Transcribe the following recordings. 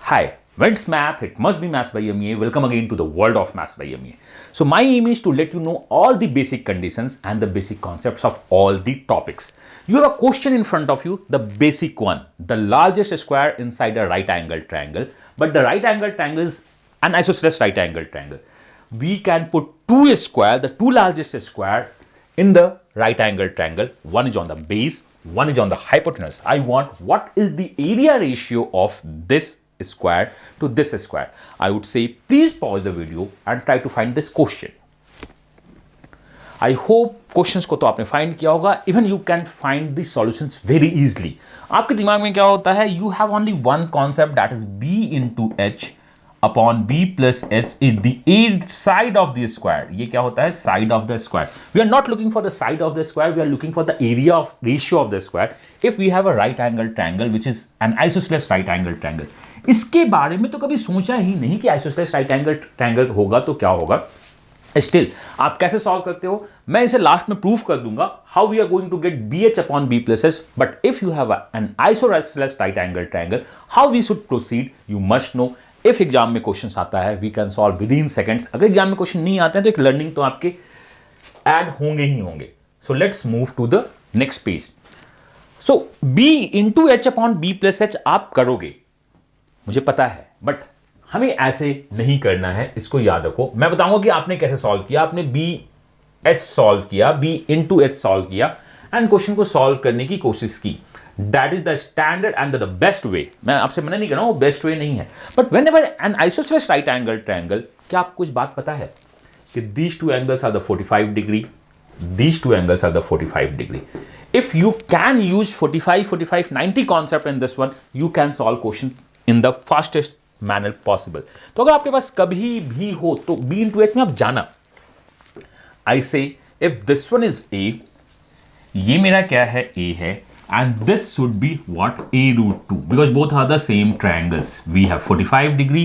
Hi, when it's math, it must be Maths by MEA. Welcome again to the world of Maths by MEA. So my aim is to let you know all the basic conditions and the basic concepts of all the topics. You have a question in front of you, the basic one, the largest square inside a right angle triangle, but the right angle triangle is an isosceles right angle triangle. We can put two square, the two largest square in the right angle triangle. One is on the base, one is on the hypotenuse. I want what is the area ratio of this square to this square. I would say please pause the video and try to find this question. I hope questions को तो आपने find किया होगा. Even you can find the solutions very easily. आपके दिमाग में क्या होता है? You have only one concept, that is b into h upon b plus h is the side of the square. ये क्या होता है? Side of the square. We are not looking for the side of the square. We are looking for the area of ratio of the square. If we have a right angle triangle which is an isosceles right angle triangle, इसके बारे में तो कभी सोचा ही नहीं कि isosceles right angle triangle होगा तो क्या होगा. स्टिल आप कैसे सॉल्व करते हो मैं इसे लास्ट में प्रूफ कर दूंगा. How we are going to get b h upon b plus s. But if you have an isosceles right angle triangle, how we should proceed you must know. If exam में question आता है we can solve within seconds. अगर exam में question नहीं आते हैं तो एक लर्निंग तो आपके ऐड होंगे ही होंगे. So let's move to the next page. So b into h upon b plus h आप करोगे, मुझे पता है, बट हमें ऐसे नहीं करना है. इसको याद रखो. मैं बताऊंगा कि आपने कैसे सॉल्व किया. आपने बी एच सॉल्व किया, बी इंटू एच सॉल्व किया एंड क्वेश्चन को सॉल्व करने की कोशिश की. That is the standard and the best way. मैं आपसे मना नहीं कर रहा हूं, बेस्ट वे नहीं है. But whenever an isosceles right angle triangle, क्या आपको कुछ बात पता है कि these two angles are the 45 degree, these two angles are the 45 degree. If you can use 45, 45, 90 concept in this one, you can solve question in the fastest manner possible. तो अगर आपके पास कभी भी हो तो b into h में आप जाना. I say if this one is a, ये मेरा क्या है a है, and this should be what a root 2 because both are the same triangles. We have 45 degree,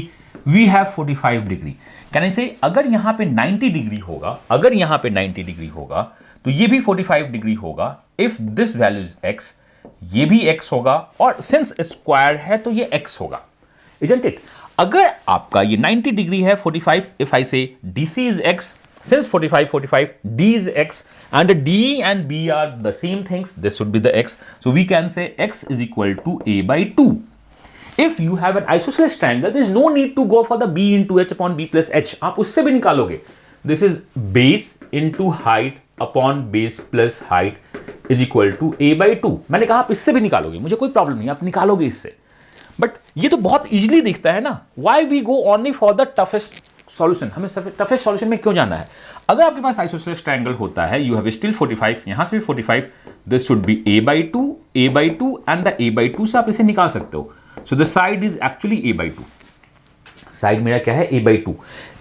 we have 45 degree. Can I say अगर यहां पे 90 डिग्री होगा, अगर यहां पे 90 डिग्री होगा तो ये भी 45 डिग्री होगा. If this value is x, ये भी x होगा और सिंस स्क्वायर है तो ये x होगा. Isn't it? अगर आपका ये 90 डिग्री है 45, if I say DC is x, since 45, 45, D is x and D and B are the same things, this should be the x. So we can say x is equal to a by 2. If you have an isosceles triangle, there is no need to go for the b into h upon b plus h. आप उससे भी निकालोगे. This is base into height upon base plus height is equal to a by 2. मैंने कहा आप इससे भी निकालोगे, मुझे कोई प्रॉब्लम नहीं, आप निकालोगे इससे. बट ये तो बहुत इजीली दिखता है ना. Why we go only for the toughest solution? हमें toughest solution में क्यों जाना है? अगर आपके पास isosceles triangle होता है, you have still 45, यहां से भी 45, this should be a by 2 and the a by 2 से आप इसे निकाल सकते हो. So the side is actually a by 2. Side मेरा क्या है a by 2.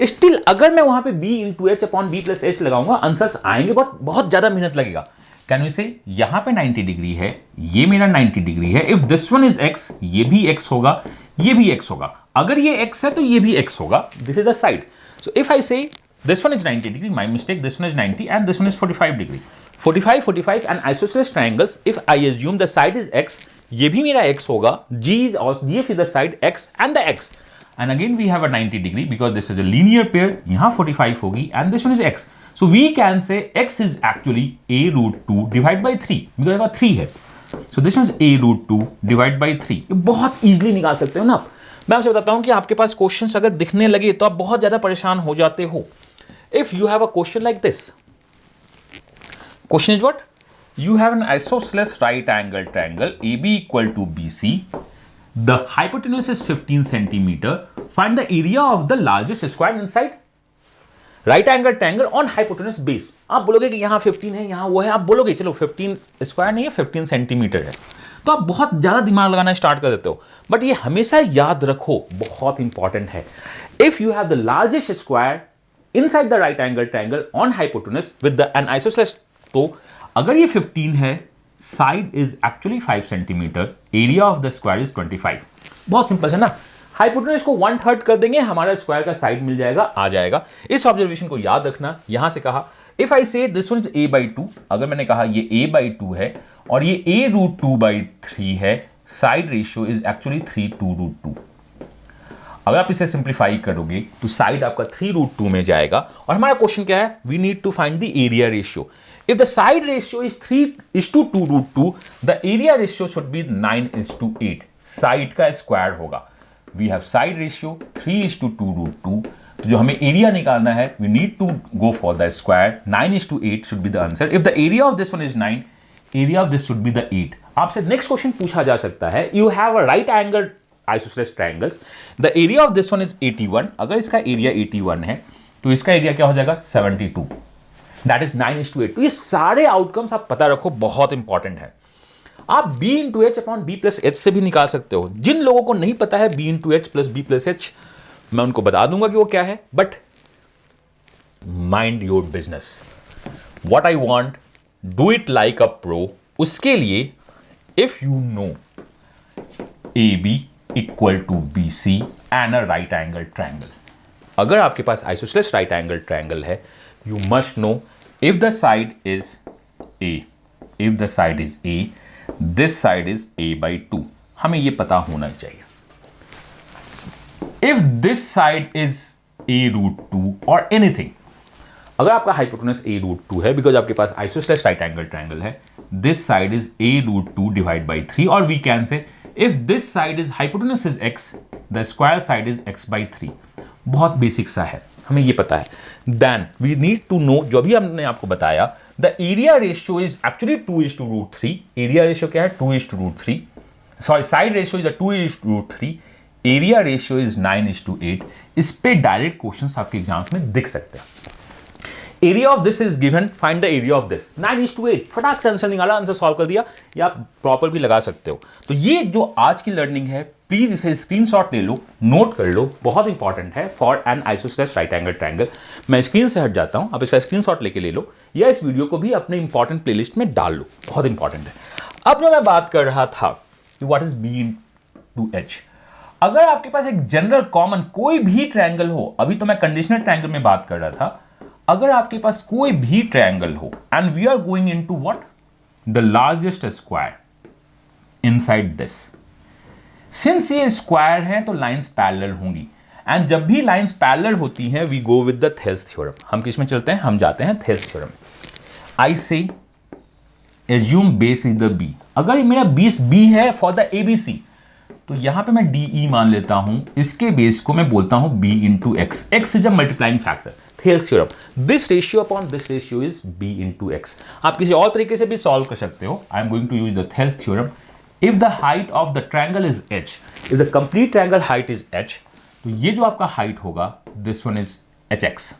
स्टिल अगर मैं वहां पे b into h upon b plus h लगाऊंगा आंसर्स आएंगे बट बहुत ज्यादा मेहनत लगेगा. कैन वी से यहां पे 90 डिग्री है, ये मेरा 90 डिग्री है. If this one is x, ये भी x होगा, ये भी x होगा. अगर ये x है तो ये भी x होगा. This is the side. So if I से this one is 90 degree, my mistake, this one is 90 and this one is 45 degree. 45, 45 and isosceles triangles, if I assume the side is x, ये भी मेरा x होगा, GF is the side x and the x. And again we have a 90 degree because this is a linear pair, यहाँ 45 होगी and this one is x. So we can say x is actually a root 2 divided by 3 because यहाँ 3 है. So this one is a root 2 divided by 3. ये बहुत easily निकाल सकते हो ना आप. मैं आपसे बताता हूँ कि आपके पास क्वेश्चंस अगर दिखने लगे तो आप बहुत ज़्यादा परेशान हो जाते हो. If you have a question like this, question is what? You have an isosceles right angle triangle AB equal to BC. The hypotenuse is 15 centimeter. Find the area of the largest square inside right angle triangle on hypotenuse base. आप बोलोगे कि यहाँ 15 है, यहाँ वो है. आप बोलोगे चलो 15 स्क्वायर नहीं है, 15 सेंटीमीटर है. तो आप बहुत ज़्यादा दिमाग लगाना स्टार्ट कर देते हो. बट ये हमेशा याद रखो, बहुत इंपॉर्टेंट है. If you have the largest square inside the right angle triangle on hypotenuse with the an isosceles, तो अगर ये 15 है, side is actually 5 centimeter, area of the square is 25. बहुत सिंपल है ना. हाइपोटेन्यूज को 1/3 कर देंगे, हमारा स्क्वायर का साइड मिल जाएगा, आ जाएगा. इस ऑब्जर्वेशन को याद रखना. यहां से कहा इफ आई से this one is a by 2, अगर मैंने कहा ये a by 2 है और ये a root 2 by 3 है, side ratio is actually 3 2 root 2. अगर आप इसे सिंप्लीफाई करोगे तो साइड आपका 3√2 में जाएगा और हमारा क्वेश्चन क्या है, we need to find the area ratio. If the side ratio is 3:2√2, the area ratio should be 9:8. Side का स्क्वायर होगा. वी हैव साइड रेशियो 3:2√2, तो जो हमें एरिया निकालना है, we need to go for the square. 9:8 should be the answer. If the area of this one is 9, area of this should be the 8. आपसे next question पूछा जा सकता है, you have a right angle isosceles triangles, the area of this one is 81. अगर इसका area 81 है तो इसका एरिया क्या हो जाएगा 72. That is 9:8. तो ये सारे आउटकम्स आप पता रखो, बहुत इंपॉर्टेंट है. आप b into h upon b plus h से भी निकाल सकते हो. जिन लोगों को नहीं पता है b into h plus b plus h, मैं उनको बता दूंगा कि वो क्या है, but mind your business. What I want, do it like a pro. उसके लिए if you know AB equal to BC and a right angle triangle. अगर आपके पास आइसोसेलेस राइट एंगल ट्रायंगल है, you must know if the side is A, if the side is A, this side is A/2. हमें यह पता होना चाहिए. If this side is A√2 और एनीथिंग, अगर आपका हाइपोटेनस A√2 है, बिकॉज आपके पास आइसोसेलेस राइट एंगल ट्रायंगल है, this side is A√2 divide by 3, और we can say if this side is hypotenuse is x, the square side is x/3. बहुत basic सा है, हमें ये पता है. Then we need to know, जो भी हमने आपको बताया, the area ratio is actually 2:3. area ratio क्या है 2:3. Sorry, side ratio is 2:3. area ratio is 9:8. इस पे डायरेक्ट क्वेश्चंस आपके एग्जाम्स में दिख सकते हैं. Area of this is given, find the area of this. 9:8. फटाक से आंसर निकाला, आंसर सॉल्व कर दिया, या आप प्रॉपर भी लगा सकते हो. तो ये जो आज की लर्निंग है, प्लीज इसे स्क्रीनशॉट ले लो, नोट कर लो, बहुत इंपॉर्टेंट है for an isosceles right angle triangle. मैं स्क्रीन से हट जाता हूं, आप इसका स्क्रीनशॉट लेके ले लो, या इस वीडियो को भी अपने इंपॉर्टेंट प्लेलिस्ट में डाल लो, बहुत इंपॉर्टेंट है. अब जो मैं बात कर रहा था कि what is B into H. अगर आपके पास एक जनरल कॉमन कोई भी ट्रायंगल हो, अभी तो मैं कंडीशनल ट्रायंगल में बात कर रहा था, अगर आपके पास कोई भी ट्रायंगल हो and we are going into what, the largest square inside this. Since ये स्क्वायर है तो लाइंस पैरेलल होंगी, एंड जब भी लाइंस पैरेलल होती हैं we go with the Thales theorem. हम किस में चलते हैं, हम जाते हैं Thales theorem. I say assume base is the B. अगर ये मेरा बेस B है फॉर द ABC, तो यहां पे मैं DE मान लेता हूं. इसके बेस को मैं बोलता हूं B into x. X is a multiplying factor. Thales theorem, this ratio upon this ratio is B into x. आप किसी और तरीके से भी सॉल्व कर सकते हो. I am going to use the Thales theorem. If the height of the triangle is h, if the complete triangle height is h, तो ये जो आपका हाइट होगा, दिस वन इज hx,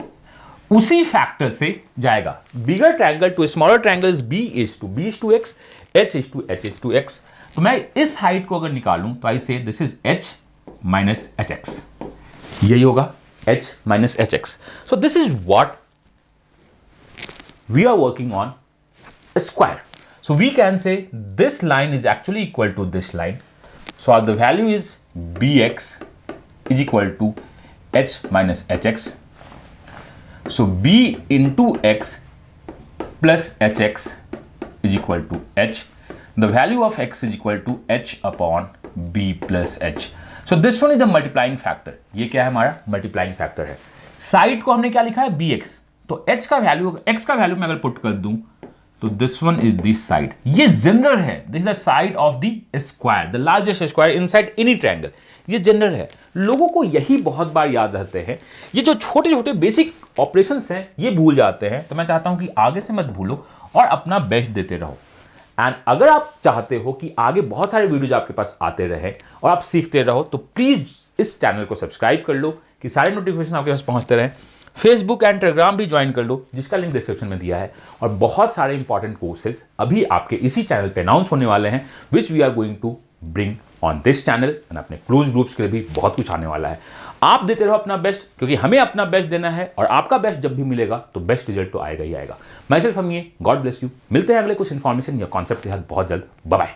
उसी फैक्टर से जाएगा. Bigger triangle to smaller triangle is B is to x, h is to x. तो मैं इस हाइट को अगर निकालूं तो आई से this is h minus hx. यही होगा h minus hx. So this is what we are working on, a square. So we can say this line is actually equal to this line. So the value is bx is equal to h minus hx. So b into x plus hx is equal to h. The value of x is equal to h upon b plus h. So this one is the multiplying factor. ये क्या है, हमारा multiplying factor है. Side को हमने क्या लिखा है bx, तो h का वैल्यू, x का वैल्यू मैं अगर पुट कर दूं तो this one is this side. ये जनरल है, this is the side of the square, the largest square inside any triangle. ये जनरल है. लोगों को यही बहुत बार याद रहते हैं, ये जो छोटे छोटे बेसिक ऑपरेशंस हैं ये भूल जाते हैं. तो मैं चाहता हूं कि आगे से मत भूलो और अपना बेस्ट देते रहो. एंड अगर आप चाहते हो कि आगे बहुत सारे वीडियोज आपके पास आते रहे और आप सीखते रहो, तो प्लीज इस चैनल को सब्सक्राइब कर लो कि सारे नोटिफिकेशन आपके पास पहुंचते रहें. फेसबुक एंड टेलीग्राम भी ज्वाइन कर लो, जिसका लिंक डिस्क्रिप्शन में दिया है. और बहुत सारे इंपॉर्टेंट कोर्सेज अभी आपके इसी चैनल पे अनाउंस होने वाले हैं, which we are going to bring on this channel. And अपने क्लोज ग्रुप्स के लिए भी बहुत कुछ आने वाला है. आप देते रहो अपना बेस्ट, क्योंकि हमें अपना बेस्ट देना है, और आपका बेस्ट जब भी मिलेगा तो बेस्ट रिजल्ट तो आएगा ही आएगा. मैं सिर्फ हम ये, गॉड ब्लेस यू. मिलते हैं अगले कुछ इन्फॉर्मेशन या कॉन्सेप्ट के साथ बहुत जल्द. Bye bye.